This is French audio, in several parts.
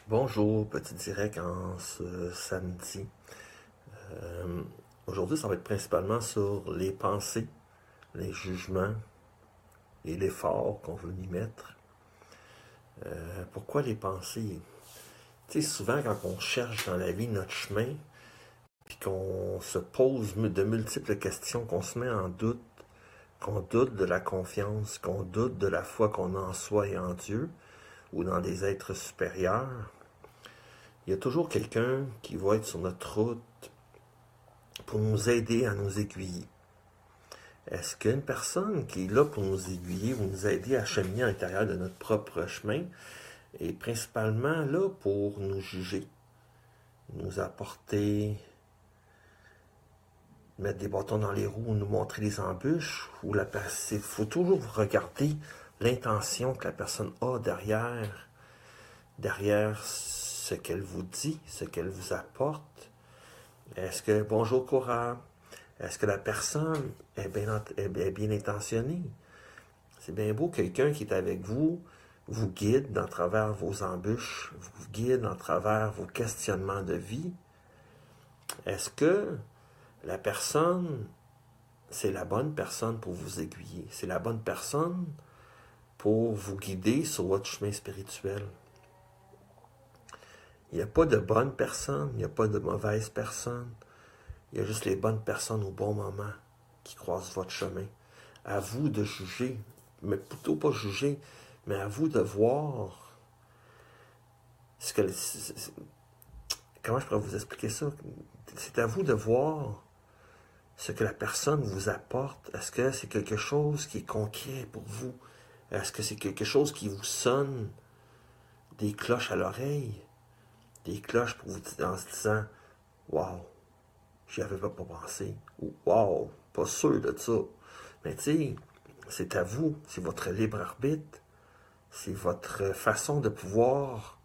Bonjour, petit direct en ce samedi. Euh, Aujourd'hui, ça va être principalement sur les pensées, les jugements et l'effort qu'on veut y mettre. Pourquoi les pensées? Tu sais, souvent quand on cherche dans la vie notre chemin, puis qu'on se pose de multiples questions, qu'on se met en doute, qu'on doute de la confiance, qu'on doute de la foi qu'on a en soi et en Dieu, ou dans des êtres supérieurs, il y a toujours quelqu'un qui va être sur notre route pour nous aider à nous aiguiller. Est-ce qu'une personne qui est là pour nous aiguiller ou nous aider à cheminer à l'intérieur de notre propre chemin est principalement là pour nous juger, nous apporter, mettre des bâtons dans les roues, nous montrer les embûches, ou il faut toujours regarder l'intention que la personne a derrière ce qu'elle vous dit, ce qu'elle vous apporte. Est-ce que, bonjour Cora, est-ce que la personne est bien intentionnée? C'est bien beau, quelqu'un qui est avec vous, vous guide dans travers vos embûches, vous guide dans travers vos questionnements de vie. Est-ce que la personne, c'est la bonne personne pour vous aiguiller? C'est la bonne personne pour vous guider sur votre chemin spirituel? Il n'y a pas de bonne personne, il n'y a pas de mauvaise personne. Il y a juste les bonnes personnes au bon moment qui croisent votre chemin. À vous de juger, mais plutôt pas juger, mais à vous de voir ce que... Comment je pourrais vous expliquer ça? C'est à vous de voir ce que la personne vous apporte. Est-ce que c'est quelque chose qui est concret pour vous? Est-ce que c'est quelque chose qui vous sonne des cloches à l'oreille? Des cloches pour vous en se disant « Wow, j'y avais pas pensé. » ou « Wow, pas sûr de ça. » Mais tu sais, c'est à vous, c'est votre libre arbitre, c'est votre façon de pouvoir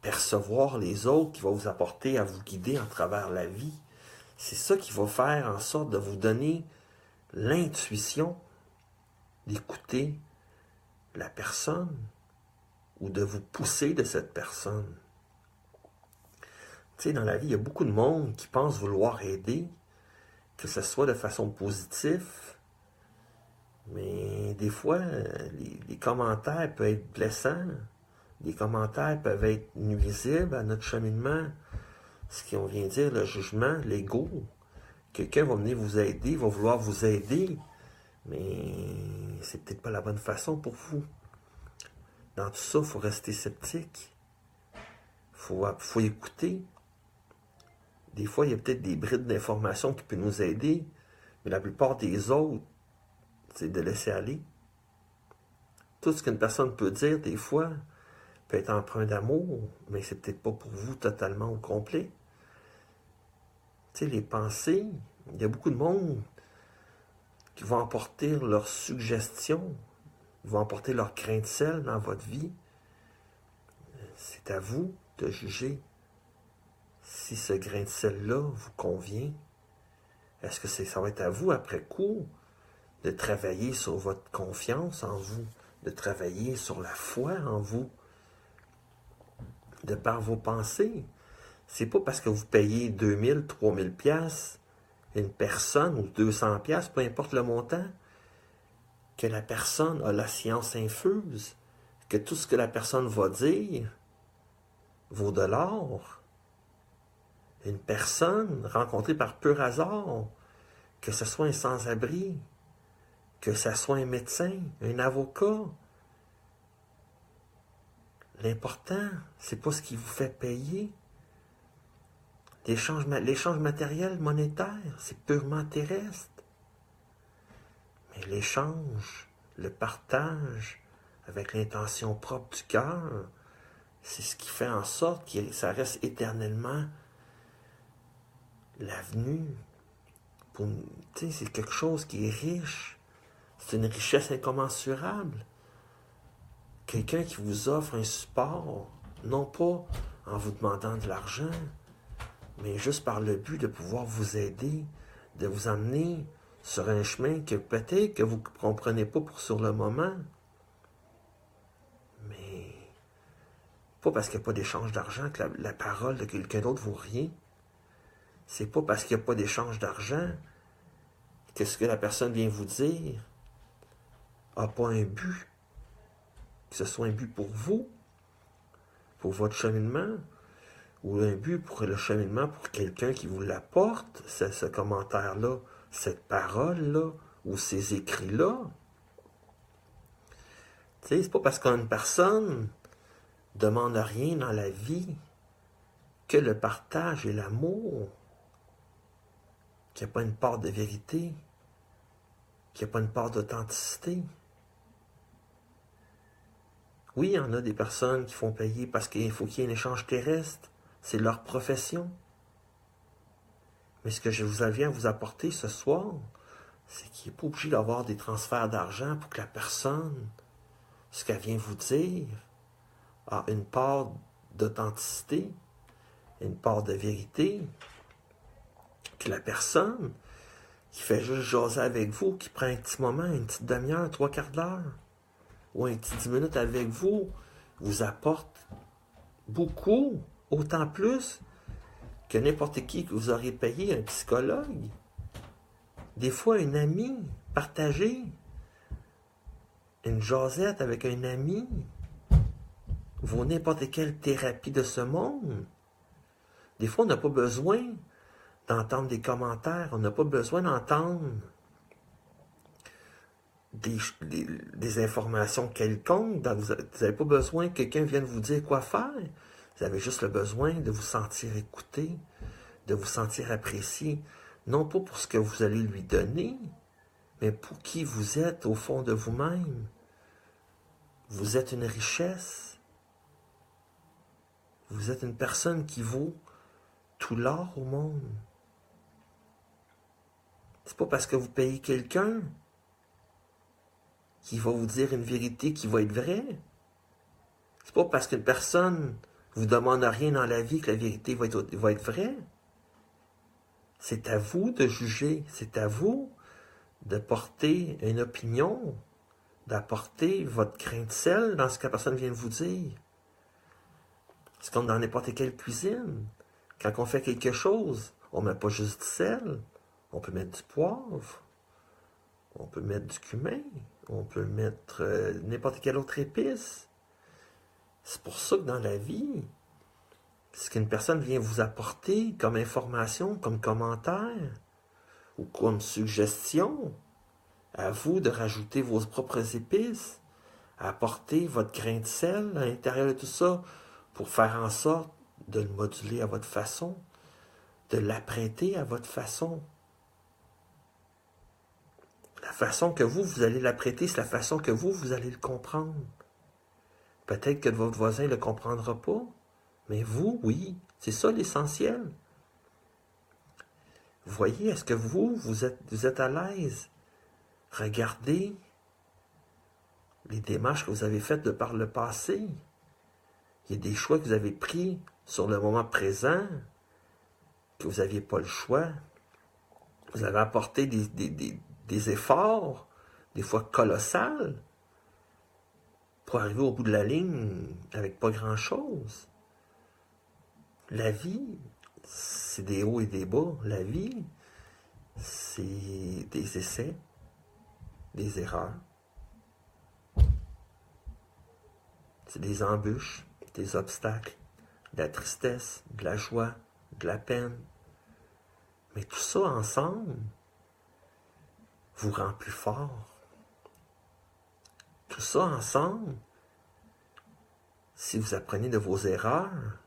percevoir les autres qui va vous apporter à vous guider en travers la vie. C'est ça qui va faire en sorte de vous donner l'intuition d'écouter la personne ou de vous pousser de cette personne. Tu sais, dans la vie, il y a beaucoup de monde qui pense vouloir aider, que ce soit de façon positive, mais des fois, les commentaires peuvent être blessants, les commentaires peuvent être nuisibles à notre cheminement. Ce qu'on vient dire, le jugement, l'ego. Quelqu'un va venir vous aider, va vouloir vous aider, mais c'est peut-être pas la bonne façon pour vous. Dans tout ça, il faut rester sceptique. Faut écouter. Des fois, il y a peut-être des brides d'informations qui peuvent nous aider, mais la plupart des autres, c'est de laisser aller. Tout ce qu'une personne peut dire, des fois, peut être empreint d'amour, mais c'est peut-être pas pour vous totalement au complet. Tu sais, les pensées, il y a beaucoup de monde qui vont apporter leurs suggestions, ils vont apporter leur grain de sel dans votre vie. C'est à vous de juger si ce grain de sel-là vous convient. Est-ce que ça va être à vous, après coup, de travailler sur votre confiance en vous, de travailler sur la foi en vous, de par vos pensées? C'est pas parce que vous payez 2000, 3000 pièces une personne ou 200 pièces, peu importe le montant, que la personne a la science infuse, que tout ce que la personne va dire vaut de l'or. Une personne rencontrée par pur hasard, que ce soit un sans-abri, que ce soit un médecin, un avocat, l'important, c'est pas ce qui vous fait payer. L'échange matériel, monétaire, c'est purement terrestre. Mais l'échange, le partage, avec l'intention propre du cœur, c'est ce qui fait en sorte que ça reste éternellement l'avenue. C'est quelque chose qui est riche. C'est une richesse incommensurable. Quelqu'un qui vous offre un support, non pas en vous demandant de l'argent, mais juste par le but de pouvoir vous aider, de vous amener sur un chemin que peut-être que vous ne comprenez pas sur le moment. Mais Pas parce qu'il n'y a pas d'échange d'argent que la parole de quelqu'un d'autre vaut rien. C'est pas parce qu'il n'y a pas d'échange d'argent que ce que la personne vient vous dire n'a pas un but. Que ce soit un but pour vous, pour votre cheminement, ou un but pour le cheminement pour quelqu'un qui vous l'apporte, ce commentaire-là, cette parole-là, ou ces écrits-là. Tu sais, c'est pas parce qu'une personne demande rien dans la vie que le partage et l'amour, qu'il n'y a pas une part de vérité, qu'il n'y a pas une part d'authenticité. Oui, il y en a des personnes qui font payer parce qu'il faut qu'il y ait un échange terrestre. C'est leur profession. Mais ce que je vous viens vous apporter ce soir, c'est qu'il n'est pas obligé d'avoir des transferts d'argent pour que la personne, ce qu'elle vient vous dire, a une part d'authenticité, une part de vérité, que la personne qui fait juste jaser avec vous, qui prend un petit moment, une petite demi-heure, 3/4 d'heure, ou un petit 10 minutes avec vous, vous apporte beaucoup, autant plus que n'importe qui que vous aurez payé, un psychologue. Des fois, un ami, partagé, une jasette avec un ami, vaut n'importe quelle thérapie de ce monde. Des fois, on n'a pas besoin d'entendre des commentaires, on n'a pas besoin d'entendre des informations quelconques. Vous n'avez pas besoin que quelqu'un vienne vous dire quoi faire. Vous avez juste le besoin de vous sentir écouté, de vous sentir apprécié, non pas pour ce que vous allez lui donner, mais pour qui vous êtes au fond de vous-même. Vous êtes une richesse. Vous êtes une personne qui vaut tout l'or au monde. C'est pas parce que vous payez quelqu'un qui va vous dire une vérité qui va être vraie. C'est pas parce qu'une personne vous demande rien dans la vie que la vérité va être vraie. C'est à vous de juger, c'est à vous de porter une opinion, d'apporter votre grain de sel dans ce que la personne vient de vous dire. C'est comme dans n'importe quelle cuisine. Quand on fait quelque chose, on ne met pas juste du sel, on peut mettre du poivre, on peut mettre du cumin, on peut mettre n'importe quelle autre épice. C'est pour ça que dans la vie, ce qu'une personne vient vous apporter comme information, comme commentaire, ou comme suggestion, à vous de rajouter vos propres épices, à apporter votre grain de sel à l'intérieur de tout ça, pour faire en sorte de le moduler à votre façon, de l'apprêter à votre façon. La façon que vous allez l'apprêter, c'est la façon que vous allez le comprendre. Peut-être que votre voisin ne le comprendra pas, mais vous, oui, c'est ça l'essentiel. Vous voyez, est-ce que vous êtes à l'aise? Regardez les démarches que vous avez faites de par le passé. Il y a des choix que vous avez pris sur le moment présent, que vous n'aviez pas le choix. Vous avez apporté des efforts, des fois colossales, pour arriver au bout de la ligne avec pas grand-chose. La vie, c'est des hauts et des bas. La vie, c'est des essais, des erreurs. C'est des embûches, des obstacles, de la tristesse, de la joie, de la peine. Mais tout ça ensemble vous rend plus fort. Tout ça ensemble, si vous apprenez de vos erreurs,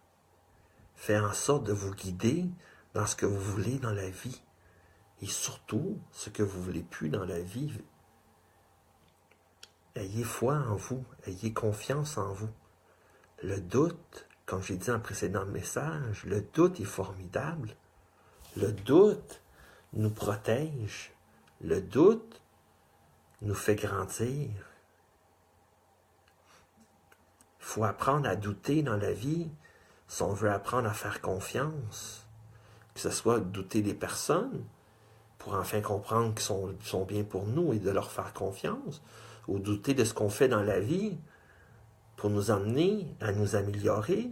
fait en sorte de vous guider dans ce que vous voulez dans la vie. Et surtout, ce que vous ne voulez plus dans la vie. Ayez foi en vous, ayez confiance en vous. Le doute, comme j'ai dit en précédent message, le doute est formidable. Le doute nous protège. Le doute nous fait grandir. Il faut apprendre à douter dans la vie si on veut apprendre à faire confiance. Que ce soit douter des personnes pour enfin comprendre qu'ils sont bien pour nous et de leur faire confiance, ou douter de ce qu'on fait dans la vie pour nous amener à nous améliorer,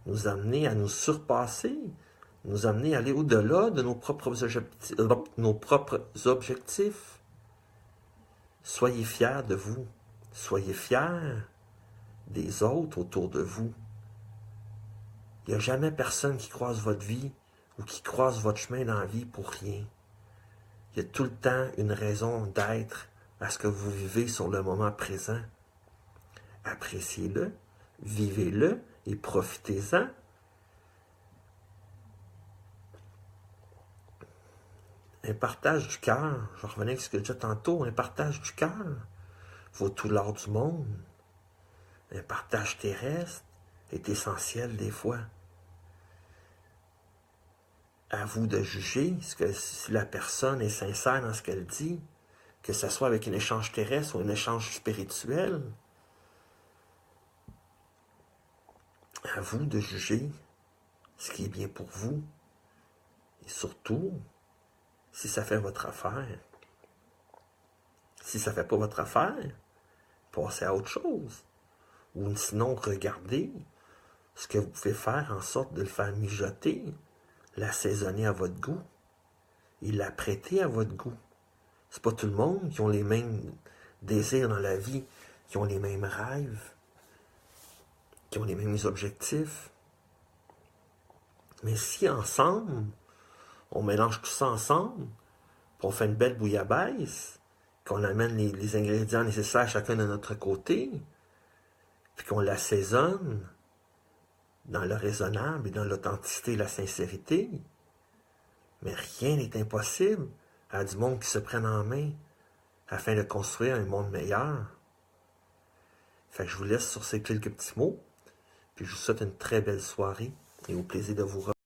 nous amener à nous surpasser, nous amener à aller au-delà de nos propres objectifs. Soyez fiers de vous. Soyez fiers des autres autour de vous. Il n'y a jamais personne qui croise votre vie ou qui croise votre chemin dans la vie pour rien. Il y a tout le temps une raison d'être à ce que vous vivez sur le moment présent. Appréciez-le, vivez-le et profitez-en. Un partage du cœur, je revenais avec ce que j'ai dit tantôt, un partage du cœur vaut tout l'or du monde. Un partage terrestre est essentiel des fois. À vous de juger si la personne est sincère dans ce qu'elle dit, que ce soit avec un échange terrestre ou un échange spirituel. À vous de juger ce qui est bien pour vous. Et surtout, si ça fait votre affaire. Si ça ne fait pas votre affaire, passez à autre chose. Ou sinon, regardez ce que vous pouvez faire en sorte de le faire mijoter, l'assaisonner à votre goût et l'apprêter à votre goût. C'est pas tout le monde qui ont les mêmes désirs dans la vie, qui ont les mêmes rêves, qui ont les mêmes objectifs. Mais si ensemble, on mélange tout ça ensemble, puis on fait une belle bouillabaisse, qu'on amène les ingrédients nécessaires chacun de notre côté, puis qu'on l'assaisonne dans le raisonnable et dans l'authenticité et la sincérité, mais rien n'est impossible à du monde qui se prenne en main afin de construire un monde meilleur. Fait que je vous laisse sur ces quelques petits mots, puis je vous souhaite une très belle soirée et au plaisir de vous revoir.